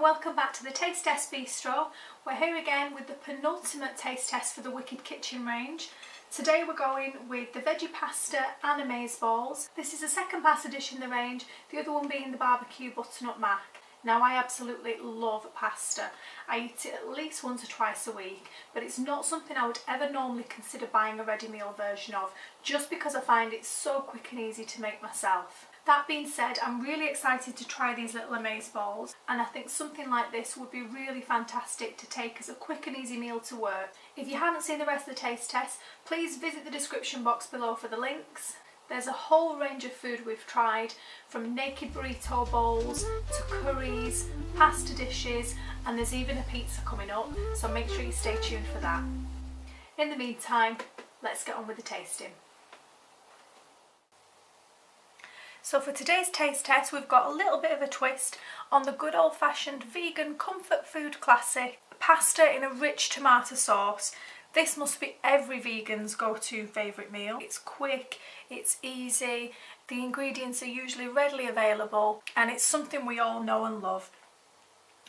and welcome back to the Taste Test Bistro. We're here again with the penultimate taste test for the Wicked Kitchen range. Today we're going with the Veggie Pasta and Amazeballs. This is the second pasta dish in the range, the other one being the barbecue butternut mac. Now I absolutely love pasta. I eat it at least once or twice a week, but it's not something I would ever normally consider buying a ready meal version of, just because I find it so quick and easy to make myself. That being said, I'm really excited to try these little Amazeballs, and I think something like this would be really fantastic to take as a quick and easy meal to work. If you haven't seen the rest of the taste test, please visit the description box below for the links. There's a whole range of food we've tried, from naked burrito bowls to curries, pasta dishes, and there's even a pizza coming up, so make sure you stay tuned for that. In the meantime, let's get on with the tasting. So for today's taste test, we've got a little bit of a twist on the good old-fashioned vegan comfort food classic, pasta in a rich tomato sauce. This must be every vegan's go-to favourite meal. It's quick, it's easy, the ingredients are usually readily available, and it's something we all know and love.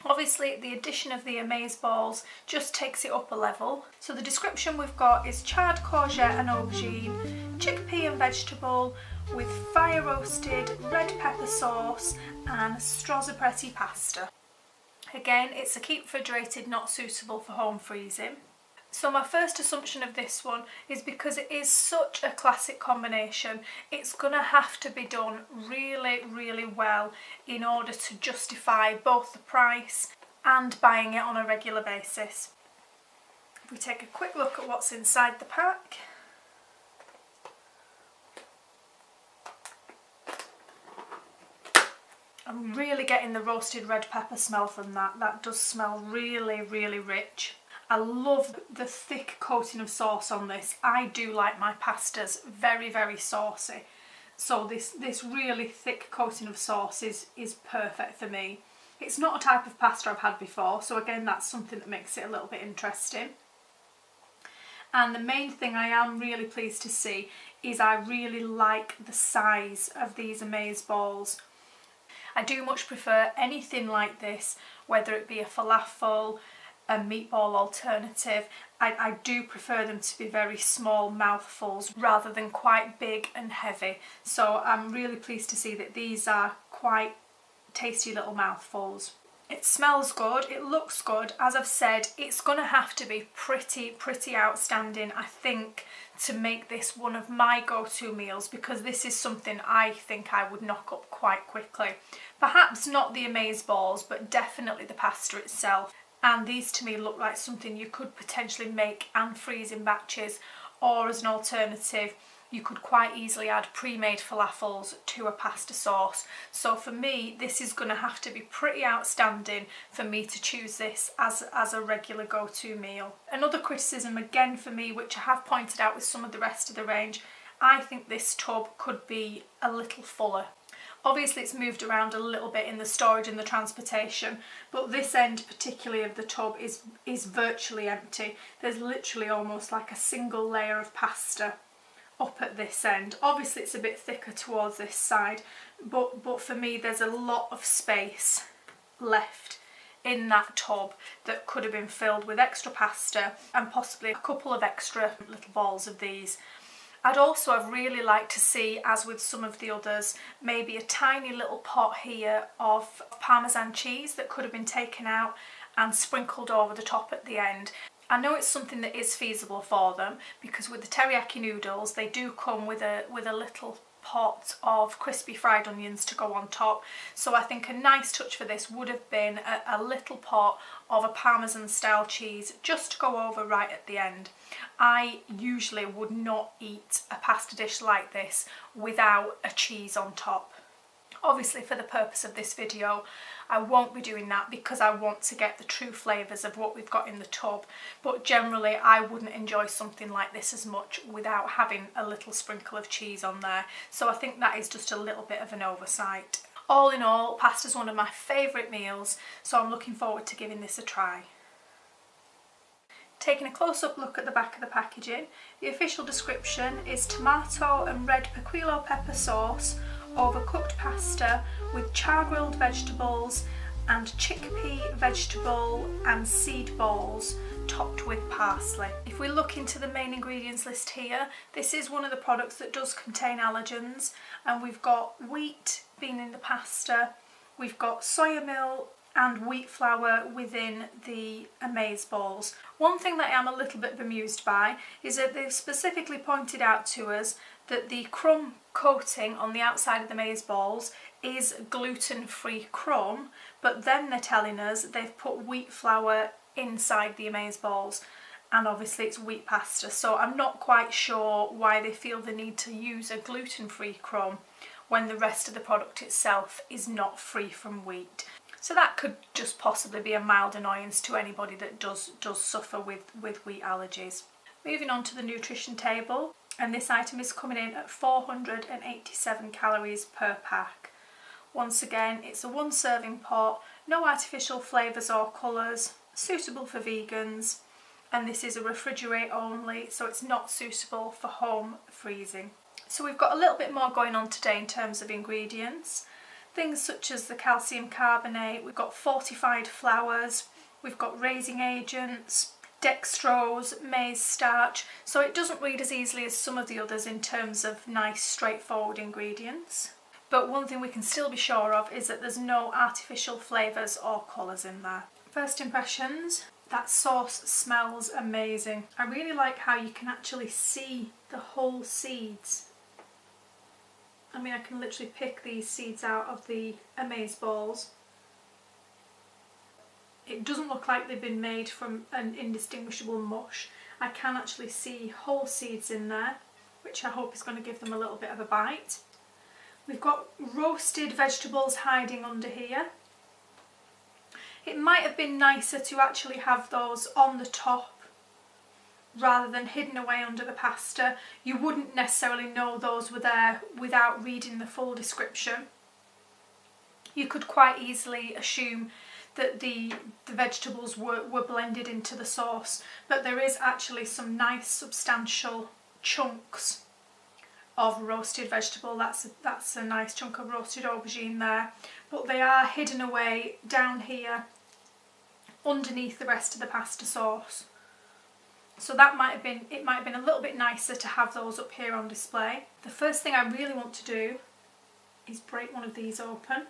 Obviously, the addition of the Amazeballs just takes it up a level. So the description we've got is charred courgette and aubergine, chickpea and vegetable, with fire roasted red pepper sauce and strozzapreti pasta. Again, it's a keep refrigerated, not suitable for home freezing. So my first assumption of this one is because it is such a classic combination, it's going to have to be done really well in order to justify both the price and buying it on a regular basis. If we take a quick look at what's inside the pack. I'm really getting the roasted red pepper smell from that. That does smell really rich. I love the thick coating of sauce on this. I do like my pastas very saucy. So this really thick coating of sauce is perfect for me. It's not a type of pasta I've had before, so again that's something that makes it a little bit interesting. And the main thing I am really pleased to see is I really like the size of these Amazeballs. I do much prefer anything like this, whether it be a falafel, a meatball alternative. I do prefer them to be very small mouthfuls rather than quite big and heavy. So I'm really pleased to see that these are quite tasty little mouthfuls. It smells good, it looks good. As I've said, it's going to have to be pretty outstanding, I think, to make this one of my go-to meals, because this is something I think I would knock up quite quickly. Perhaps not the Amazeballs, but definitely the pasta itself. And these to me look like something you could potentially make and freeze in batches, or as an alternative you could quite easily add pre-made falafels to a pasta sauce. So for me, this is going to have to be pretty outstanding for me to choose this as a regular go-to meal. Another criticism again for me, which I have pointed out with some of the rest of the range, I think this tub could be a little fuller. Obviously it's moved around a little bit in the storage and the transportation, but this end particularly of the tub is virtually empty. There's literally almost like a single layer of pasta up at this end. Obviously it's a bit thicker towards this side, but for me there's a lot of space left in that tub that could have been filled with extra pasta and possibly a couple of extra little balls of these. I'd also have really liked to see, as with some of the others, maybe a tiny little pot here of Parmesan cheese that could have been taken out and sprinkled over the top at the end. I know it's something that is feasible for them, because with the teriyaki noodles they do come with a little pot of crispy fried onions to go on top. So I think a nice touch for this would have been a little pot of a Parmesan style cheese just to go over right at the end. I usually would not eat a pasta dish like this without a cheese on top. Obviously for the purpose of this video I won't be doing that because I want to get the true flavours of what we've got in the tub, but generally I wouldn't enjoy something like this as much without having a little sprinkle of cheese on there, so I think that is just a little bit of an oversight. All in all, pasta's one of my favourite meals, so I'm looking forward to giving this a try. Taking a close-up look at the back of the packaging, the official description is tomato and red pequilo pepper sauce over cooked pasta with char-grilled vegetables and chickpea, vegetable and seed balls topped with parsley. If we look into the main ingredients list here, this is one of the products that does contain allergens, and we've got wheat being in the pasta, we've got soya milk and wheat flour within the Amazeballs. One thing that I am a little bit bemused by is that they've specifically pointed out to us that the crumb coating on the outside of the Amazeballs is gluten-free crumb, but then they're telling us they've put wheat flour inside the Amazeballs, and obviously it's wheat pasta, so I'm not quite sure why they feel the need to use a gluten-free crumb when the rest of the product itself is not free from wheat. So that could just possibly be a mild annoyance to anybody that does suffer with wheat allergies. Moving on to the nutrition table, and this item is coming in at 487 calories per pack. Once again, it's a 1 serving pot, no artificial flavours or colours, suitable for vegans, and this is a refrigerate only, so it's not suitable for home freezing. So we've got a little bit more going on today in terms of ingredients. Things such as the calcium carbonate, we've got fortified flours, we've got raising agents, dextrose, maize starch, so it doesn't read as easily as some of the others in terms of nice straightforward ingredients. But one thing we can still be sure of is that there's no artificial flavours or colours in there. First impressions, that sauce smells amazing. I really like how you can actually see the whole seeds. I mean, I can literally pick these seeds out of the Amazeballs. It doesn't look like they've been made from an indistinguishable mush. I can actually see whole seeds in there, which I hope is going to give them a little bit of a bite. We've got roasted vegetables hiding under here. It might have been nicer to actually have those on the top rather than hidden away under the pasta. You wouldn't necessarily know those were there without reading the full description. You could quite easily assume that the vegetables were blended into the sauce, but there is actually some nice substantial chunks of roasted vegetable. That's a nice chunk of roasted aubergine there, but they are hidden away down here underneath the rest of the pasta sauce. So that might have been a little bit nicer to have those up here on display. The first thing I really want to do is break one of these open.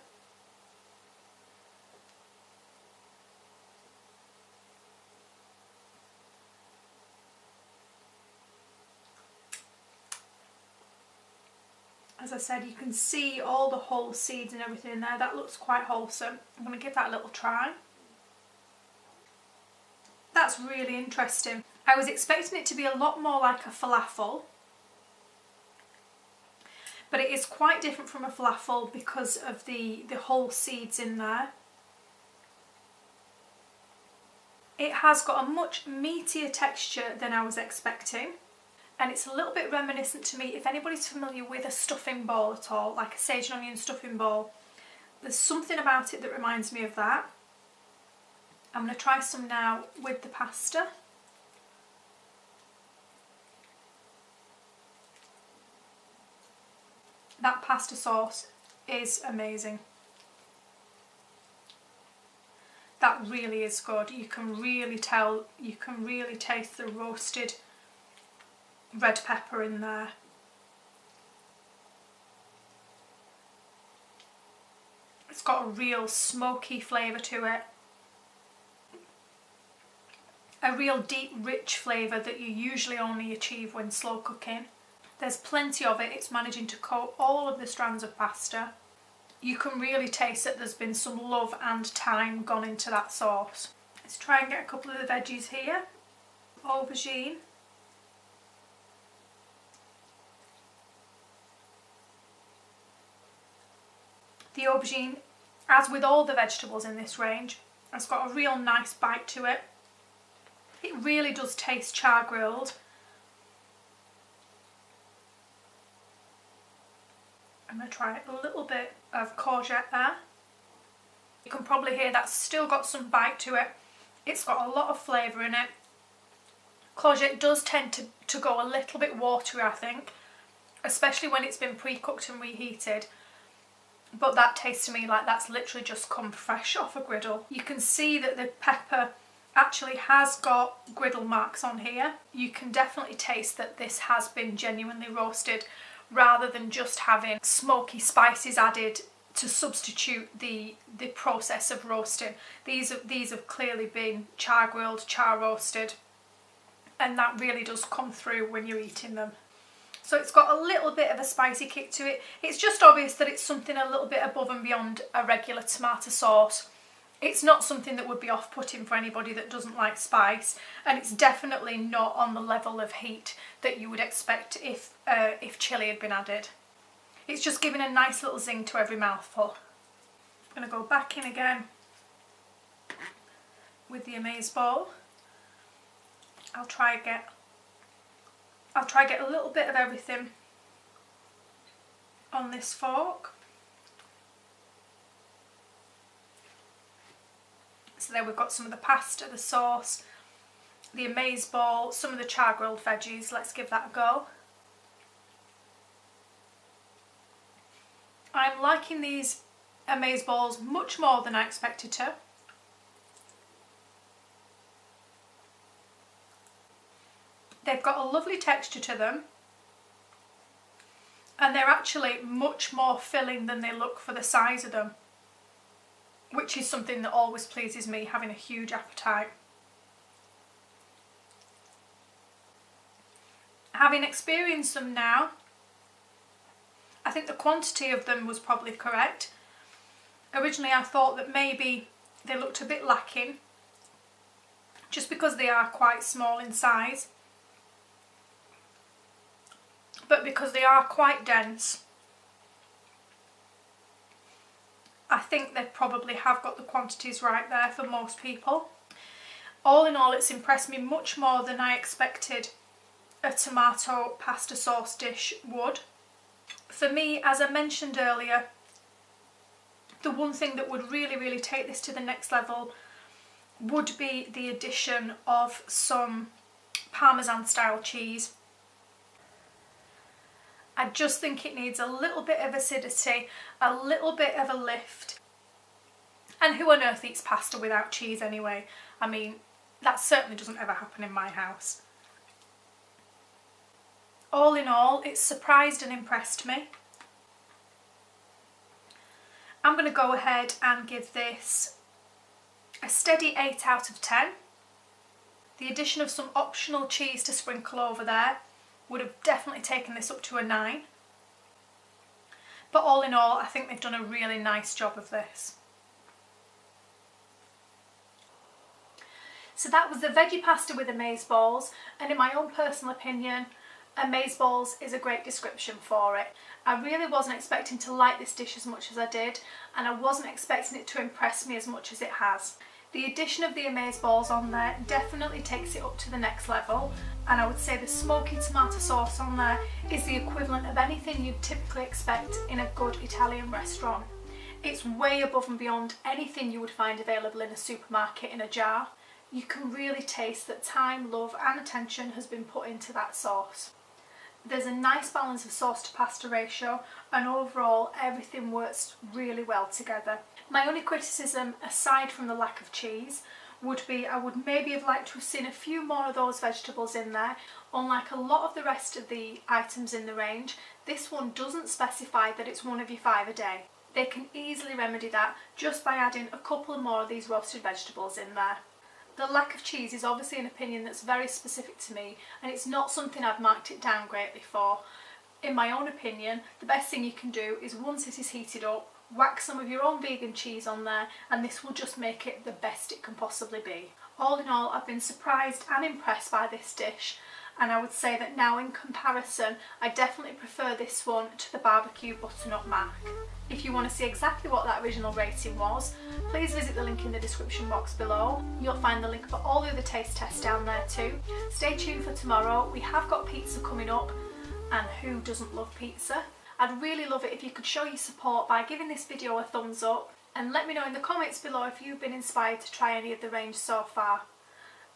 As I said, you can see all the whole seeds and everything in there. That looks quite wholesome. I'm going to give that a little try. That's really interesting. I was expecting it to be a lot more like a falafel, but it is quite different from a falafel because of the whole seeds in there. It has got a much meatier texture than I was expecting, and it's a little bit reminiscent to me, if anybody's familiar with a stuffing ball at all, like a sage and onion stuffing ball. There's something about it that reminds me of that. I'm going to try some now with the pasta. That pasta sauce is amazing. That really is good. You can really tell, you can really taste the roasted red pepper in there. It's got a real smoky flavour to it. A real deep, rich flavour that you usually only achieve when slow cooking. There's plenty of it. It's managing to coat all of the strands of pasta. You can really taste that there's been some love and time gone into that sauce. Let's try and get a couple of the veggies here. Aubergine. The aubergine, as with all the vegetables in this range, has got a real nice bite to it. It really does taste char grilled. I'm going to try a little bit of courgette there. You can probably hear that's still got some bite to it. It's got a lot of flavour in it. Courgette does tend to go a little bit watery, I think, especially when it's been pre-cooked and reheated. but that tastes to me like that's literally just come fresh off a griddle. You can see that the pepper actually has got griddle marks on here. You can definitely taste that this has been genuinely roasted rather than just having smoky spices added to substitute the process of roasting. These have clearly been char grilled, char roasted, and that really does come through when you're eating them. So it's got a little bit of a spicy kick to it. It's just obvious that it's something a little bit above and beyond a regular tomato sauce. It's not something that would be off-putting for anybody that doesn't like spice, and it's definitely not on the level of heat that you would expect if chilli had been added. It's just giving a nice little zing to every mouthful. I'm going to go back in again with the Amazeball. I'll try get a little bit of everything on this fork. So there we've got some of the pasta, the sauce, the Amazeball, some of the char grilled veggies. Let's give that a go. I'm liking these Amazeballs much more than I expected to. They've got a lovely texture to them, and they're actually much more filling than they look for the size of them, which is something that always pleases me, having a huge appetite. Having experienced them now, I think the quantity of them was probably correct. Originally I thought that maybe they looked a bit lacking, just because they are quite small in size. But because they are quite dense, I think they probably have got the quantities right there for most people. All in all, it's impressed me much more than I expected a tomato pasta sauce dish would. For me, as I mentioned earlier, the one thing that would really take this to the next level would be the addition of some Parmesan style cheese. I just think it needs a little bit of acidity, a little bit of a lift. And who on earth eats pasta without cheese anyway? I mean, that certainly doesn't ever happen in my house. All in all, it's surprised and impressed me. I'm going to go ahead and give this a steady 8 out of 10. The addition of some optional cheese to sprinkle over there would have definitely taken this up to a 9. But all in all, I think they've done a really nice job of this. So that was the veggie pasta with Amazeballs, and in my own personal opinion, Amazeballs is a great description for it. I really wasn't expecting to like this dish as much as I did, and I wasn't expecting it to impress me as much as it has. The addition of the Amazeballs on there definitely takes it up to the next level, and I would say the smoky tomato sauce on there is the equivalent of anything you'd typically expect in a good Italian restaurant. It's way above and beyond anything you would find available in a supermarket in a jar. You can really taste that time, love and attention has been put into that sauce. There's a nice balance of sauce to pasta ratio, and overall everything works really well together. My only criticism, aside from the lack of cheese, would be I would maybe have liked to have seen a few more of those vegetables in there. Unlike a lot of the rest of the items in the range, this one doesn't specify that it's one of your 5 a day. They can easily remedy that just by adding a couple more of these roasted vegetables in there. The lack of cheese is obviously an opinion that's very specific to me, and it's not something I've marked it down greatly for. In my own opinion, the best thing you can do is, once it is heated up, whack some of your own vegan cheese on there, and this will just make it the best it can possibly be. All in all, I've been surprised and impressed by this dish, and I would say that now in comparison, I definitely prefer this one to the barbecue butternut mac. If you want to see exactly what that original rating was, please visit the link in the description box below. You'll find the link for all the other taste tests down there too. Stay tuned for tomorrow. We have got pizza coming up, and who doesn't love pizza? I'd really love it if you could show your support by giving this video a thumbs up, and let me know in the comments below if you've been inspired to try any of the range so far.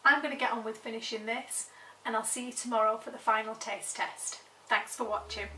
I'm going to get on with finishing this, and I'll see you tomorrow for the final taste test. Thanks for watching.